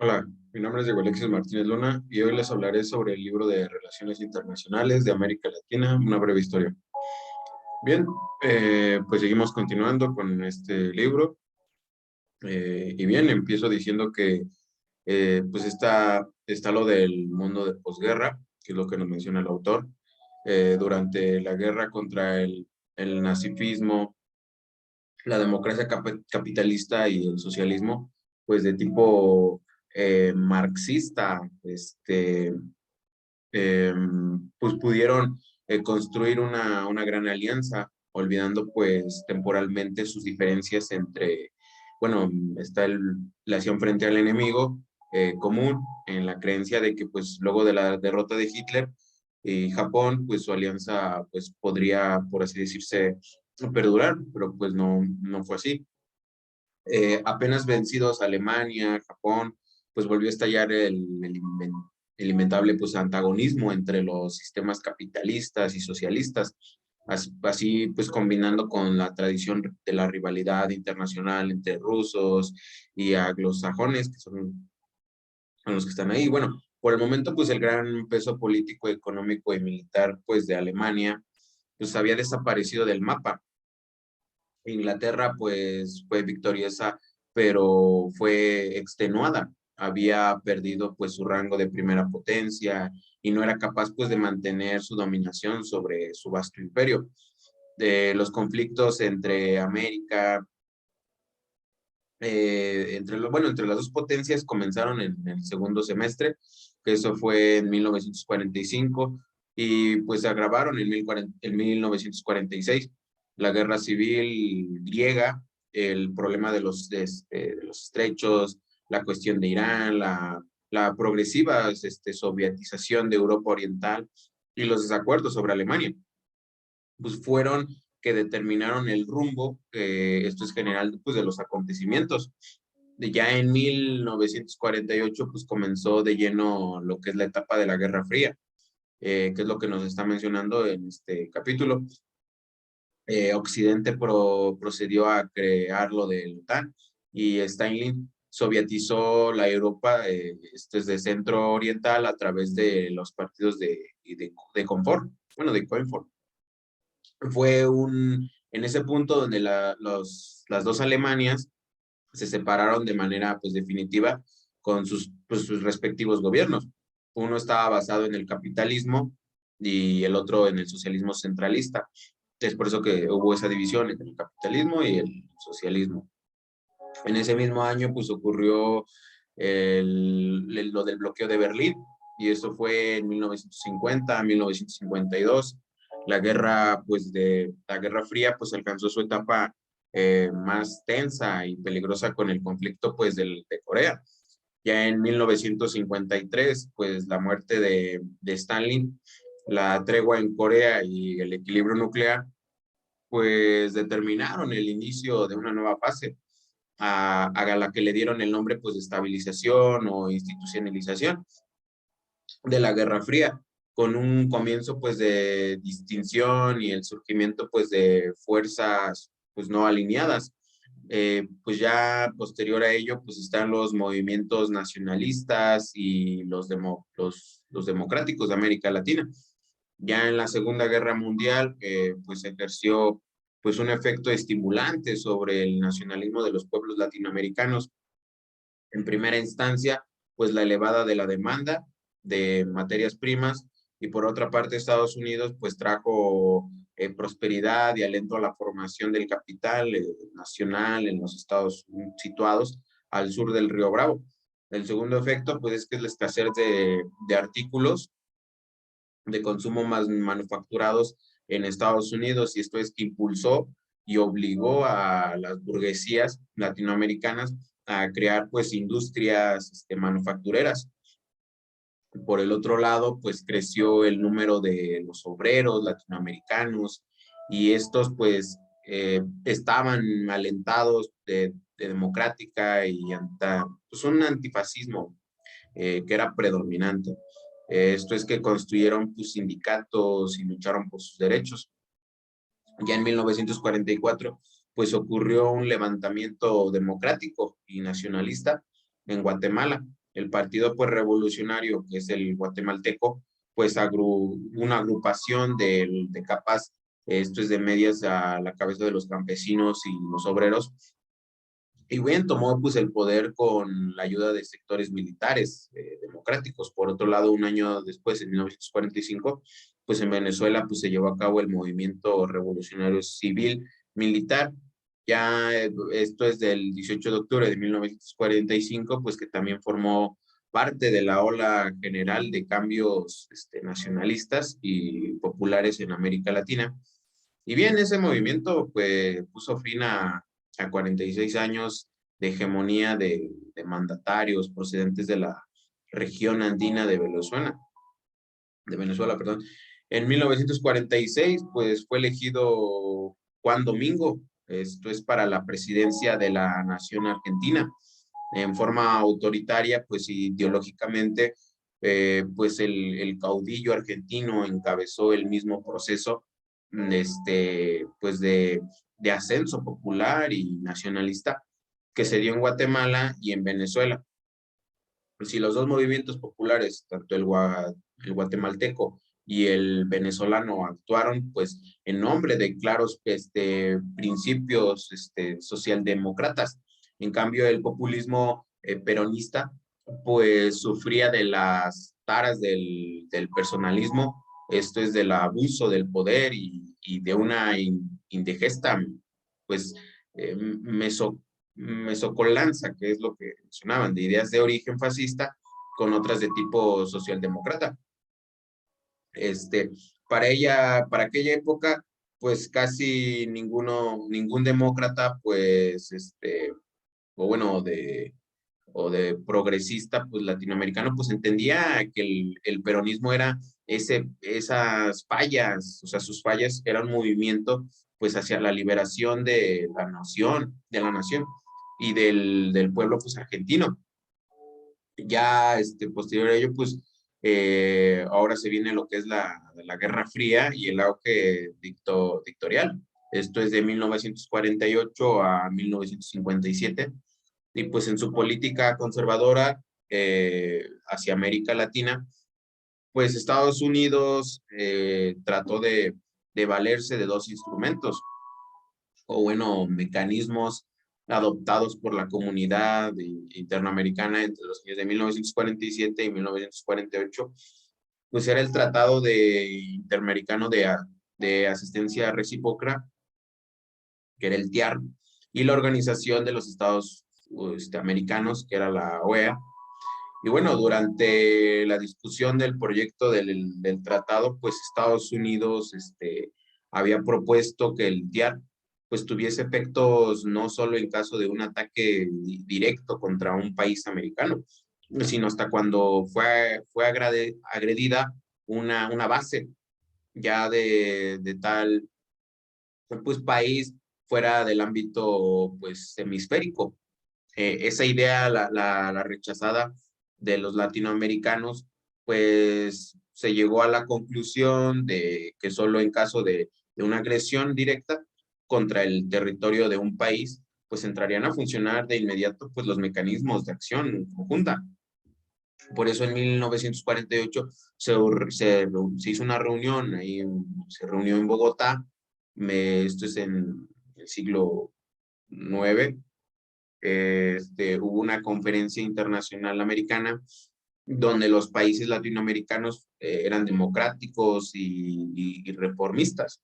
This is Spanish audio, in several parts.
Hola, mi nombre es Diego Alexis Martínez Luna y hoy les hablaré sobre el libro de Relaciones Internacionales de América Latina, una breve historia. Bien, pues seguimos continuando con este libro y bien, empiezo diciendo que pues está lo del mundo de posguerra, que es lo que nos menciona el autor. Durante la guerra contra el nazismo, la democracia capitalista y el socialismo, pues de tipo marxista, pues pudieron construir una gran alianza, olvidando pues temporalmente sus diferencias entre, bueno, le hacían frente al enemigo común en la creencia de que pues luego de la derrota de Hitler y Japón, pues su alianza pues podría, por así decirse, perdurar, pero pues no fue así. Apenas vencidos Alemania, Japón, pues volvió a estallar el inventable pues antagonismo entre los sistemas capitalistas y socialistas, así pues combinando con la tradición de la rivalidad internacional entre rusos y anglosajones, que son los que están ahí. Bueno, por el momento pues el gran peso político, económico y militar pues de Alemania pues había desaparecido del mapa. Inglaterra pues fue victoriosa, pero fue extenuada. Había perdido pues su rango de primera potencia y no era capaz pues de mantener su dominación sobre su vasto imperio. De los conflictos entre América, entre las dos potencias comenzaron en el segundo semestre, que eso fue en 1945, y pues se agravaron en 1946. La guerra civil griega, el problema de los estrechos, la cuestión de Irán, la progresiva sovietización de Europa Oriental y los desacuerdos sobre Alemania pues fueron que determinaron el rumbo, esto es general, pues de los acontecimientos. Ya en 1948, pues comenzó de lleno lo que es la etapa de la Guerra Fría, que es lo que nos está mencionando en este capítulo. Occidente procedió a crear lo del OTAN y Stalin sovietizó la Europa desde centro oriental a través de los partidos de confort, bueno, de confort. En ese punto donde las dos Alemanias se separaron de manera pues definitiva con sus respectivos gobiernos. Uno estaba basado en el capitalismo y el otro en el socialismo centralista. Es por eso que hubo esa división entre el capitalismo y el socialismo. En ese mismo año pues ocurrió lo del bloqueo de Berlín y eso fue en 1950, 1952. La Guerra Fría pues alcanzó su etapa más tensa y peligrosa con el conflicto pues de Corea. Ya en 1953 pues la muerte de Stalin, la tregua en Corea y el equilibrio nuclear pues determinaron el inicio de una nueva fase a la que le dieron el nombre pues de estabilización o institucionalización de la Guerra Fría, con un comienzo pues de distinción y el surgimiento pues de fuerzas pues no alineadas. Pues ya posterior a ello pues están los movimientos nacionalistas y los democráticos de América Latina. Ya en la Segunda Guerra Mundial pues ejerció pues un efecto estimulante sobre el nacionalismo de los pueblos latinoamericanos. En primera instancia, pues la elevada de la demanda de materias primas y por otra parte Estados Unidos pues trajo prosperidad y alento a la formación del capital nacional en los estados situados al sur del Río Bravo. El segundo efecto pues es que es la escasez de artículos de consumo más manufacturados en Estados Unidos y esto es que impulsó y obligó a las burguesías latinoamericanas a crear pues industrias manufactureras. Por el otro lado, pues creció el número de los obreros latinoamericanos y estos pues estaban alentados de democrática y pues un antifascismo que era predominante. Esto es que construyeron pues, sindicatos y lucharon por sus derechos. Ya en 1944, pues ocurrió un levantamiento democrático y nacionalista en Guatemala. el partido pues revolucionario, que es el guatemalteco, pues una agrupación de capas, esto es de medias a la cabeza de los campesinos y los obreros, y bien, tomó pues el poder con la ayuda de sectores militares democráticos. Por otro lado, un año después, en 1945, pues en Venezuela pues se llevó a cabo el movimiento revolucionario civil militar. Ya esto es del 18 de octubre de 1945, pues que también formó parte de la ola general de cambios nacionalistas y populares en América Latina. Y bien, ese movimiento pues puso fin a 46 años de hegemonía de mandatarios procedentes de la región andina de Venezuela, perdón. En 1946, pues fue elegido Juan Domingo, esto es para la presidencia de la nación argentina, en forma autoritaria, pues ideológicamente, pues el caudillo argentino encabezó el mismo proceso, pues de ascenso popular y nacionalista que se dio en Guatemala y en Venezuela. Si los dos movimientos populares, tanto el guatemalteco y el venezolano, actuaron pues en nombre de claros principios socialdemócratas. En cambio, el populismo peronista pues sufría de las taras del personalismo, esto es del abuso del poder y de una indigesta pues meso mesocolanza, que es lo que mencionaban, de ideas de origen fascista con otras de tipo socialdemócrata. Este, para aquella época, pues casi ningún demócrata, pues, o bueno, o de progresista, pues latinoamericano, pues entendía que el peronismo era esas fallas, o sea, sus fallas eran un movimiento pues hacia la liberación de la nación y del pueblo pues argentino. Ya posterior a ello, pues ahora se viene lo que es la Guerra Fría y el auge dictatorial. Esto es de 1948 a 1957 y pues en su política conservadora hacia América Latina, pues Estados Unidos trató de valerse de dos instrumentos, o bueno, mecanismos adoptados por la comunidad internamericana entre los años de 1947 y 1948, pues era el Tratado Interamericano de Asistencia Recíproca, que era el TIAR, y la Organización de los Estados Americanos, que era la OEA. Y bueno, durante la discusión del proyecto del tratado, pues Estados Unidos había propuesto que el TIAR pues tuviese efectos no solo en caso de un ataque directo contra un país americano, sino hasta cuando fue agredida una base ya de tal pues país fuera del ámbito pues hemisférico. Esa idea, la rechazada de los latinoamericanos, pues se llegó a la conclusión de que solo en caso de una agresión directa contra el territorio de un país, pues entrarían a funcionar de inmediato pues los mecanismos de acción conjunta. Por eso en 1948 se hizo una reunión, ahí se reunió en Bogotá, esto es en el siglo IX, hubo una conferencia internacional americana donde los países latinoamericanos eran democráticos y reformistas.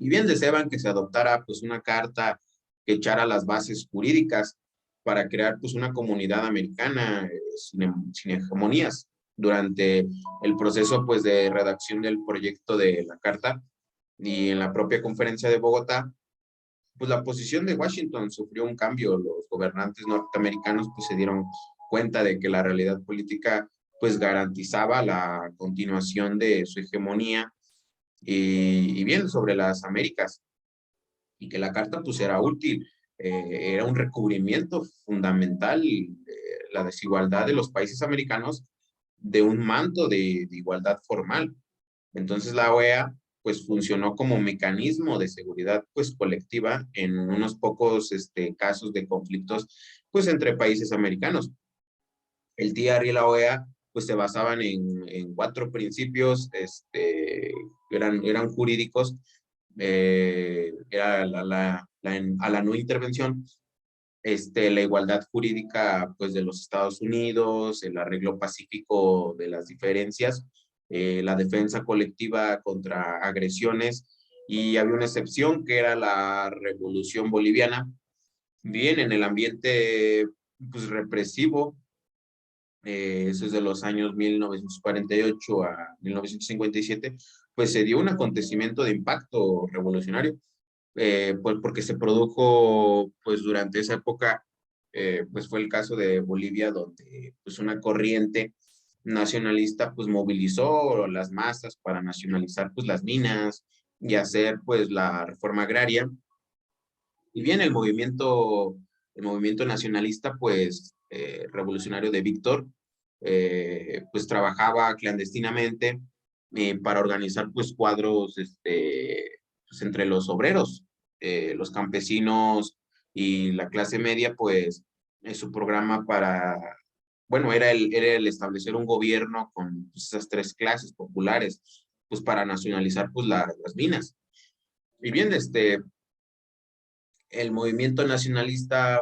Y bien deseaban que se adoptara pues una carta que echara las bases jurídicas para crear pues una comunidad americana sin hegemonías. Durante el proceso pues de redacción del proyecto de la carta y en la propia conferencia de Bogotá, pues la posición de Washington sufrió un cambio. Los gobernantes norteamericanos pues se dieron cuenta de que la realidad política pues garantizaba la continuación de su hegemonía y bien sobre las Américas y que la carta pues era útil, era un recubrimiento fundamental, la desigualdad de los países americanos de un manto de igualdad formal. Entonces la OEA pues funcionó como mecanismo de seguridad pues colectiva en unos pocos casos de conflictos pues entre países americanos. el TIAR y la OEA pues se basaban en cuatro principios, eran jurídicos, era a la no intervención, la igualdad jurídica pues de los Estados Unidos, el arreglo pacífico de las diferencias, la defensa colectiva contra agresiones, y había una excepción que era la Revolución Boliviana. Bien, en el ambiente pues represivo, eso es de los años 1948 a 1957, pues se dio un acontecimiento de impacto revolucionario, pues porque se produjo, pues durante esa época, pues fue el caso de Bolivia, donde pues una corriente nacionalista pues movilizó las masas para nacionalizar pues las minas y hacer pues la reforma agraria. Y bien, el movimiento nacionalista pues revolucionario de Víctor, pues trabajaba clandestinamente para organizar pues cuadros pues, entre los obreros, los campesinos y la clase media, pues su programa para, bueno, era el establecer un gobierno con pues, esas tres clases populares, pues para nacionalizar pues las minas. Y bien, el movimiento nacionalista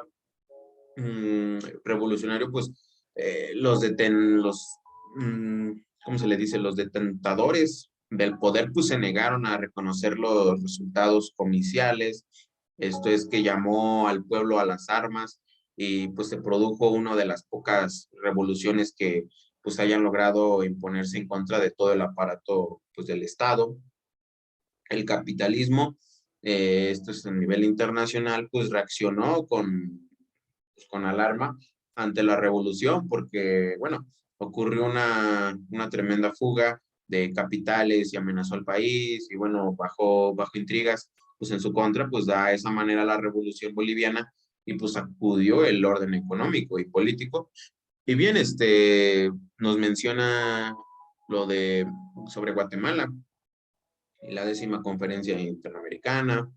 revolucionario, pues ¿cómo se le dice? Los detentadores del poder, pues se negaron a reconocer los resultados comiciales. Esto es que llamó al pueblo a las armas y pues se produjo una de las pocas revoluciones que pues hayan logrado imponerse en contra de todo el aparato pues del Estado. El capitalismo, esto es a nivel internacional, pues reaccionó pues, con alarma ante la revolución, porque, bueno, ocurrió una tremenda fuga de capitales y amenazó al país, y bueno, bajo intrigas, pues en su contra, pues da esa manera la revolución boliviana, y pues acudió el orden económico y político. Y bien, nos menciona lo de sobre Guatemala y la 10ª conferencia interamericana.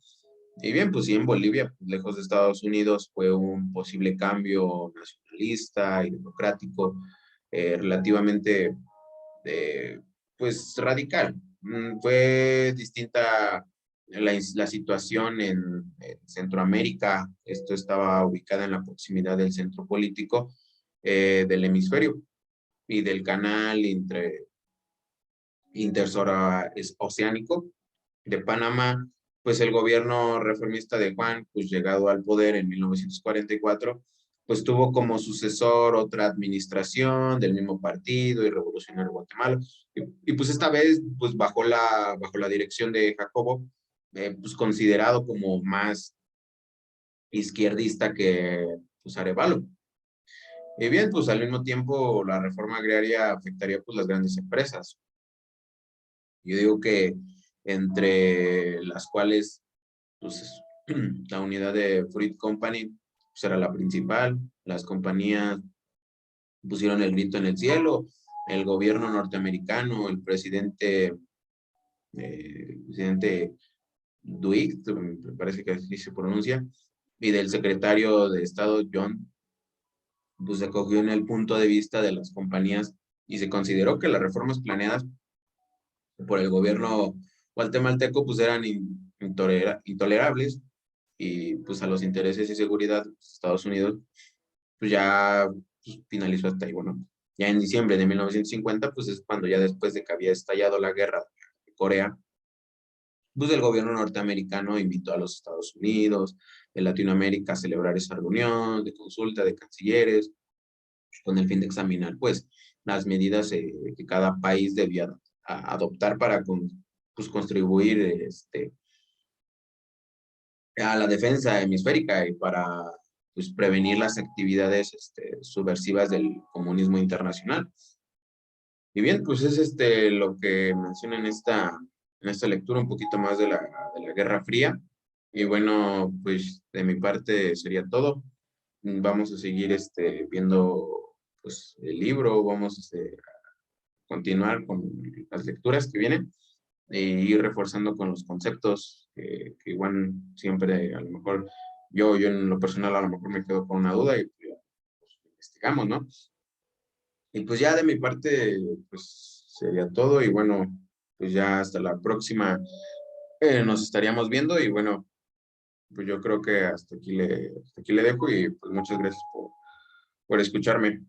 Y bien, pues sí, en Bolivia, pues, lejos de Estados Unidos, fue un posible cambio nacionalista y democrático relativamente, pues, radical. Fue distinta la situación en Centroamérica. Esto estaba ubicada en la proximidad del centro político del hemisferio y del canal interoceánico de Panamá. Pues el gobierno reformista de Juan, pues llegado al poder en 1944, pues tuvo como sucesor otra administración del mismo partido y Revolucionario Guatemala. Y pues esta vez, pues bajo la dirección de Jacobo, pues considerado como más izquierdista que pues Arevalo. Y bien, pues al mismo tiempo la reforma agraria afectaría pues las grandes empresas. Yo digo que entre las cuales pues, la unidad de Fruit Company pues, era la principal. Las compañías pusieron el grito en el cielo. El gobierno norteamericano, el presidente Dwight, me parece que así se pronuncia, y del secretario de Estado John, pues se acogió en el punto de vista de las compañías y se consideró que las reformas planeadas por el gobierno guatemalteco pues eran intolerables, y pues a los intereses y seguridad de Estados Unidos pues ya pues, finalizó hasta ahí. Bueno, ya en diciembre de 1950 pues es cuando ya después de que había estallado la guerra de Corea, pues el gobierno norteamericano invitó a los Estados Unidos, de Latinoamérica a celebrar esa reunión de consulta de cancilleres con el fin de examinar pues las medidas que cada país debía adoptar para pues, contribuir a la defensa hemisférica y para pues, prevenir las actividades subversivas del comunismo internacional. Y bien, pues es lo que menciona en esta lectura un poquito más de la Guerra Fría. Y bueno, pues de mi parte sería todo. Vamos a seguir viendo pues, el libro, vamos a continuar con las lecturas que vienen e ir reforzando con los conceptos que igual siempre a lo mejor yo en lo personal a lo mejor me quedo con una duda y pues, investigamos, ¿no? Y pues ya de mi parte, pues sería todo. Y bueno, pues ya hasta la próxima nos estaríamos viendo. Y bueno, pues yo creo que hasta aquí le dejo y pues muchas gracias por escucharme.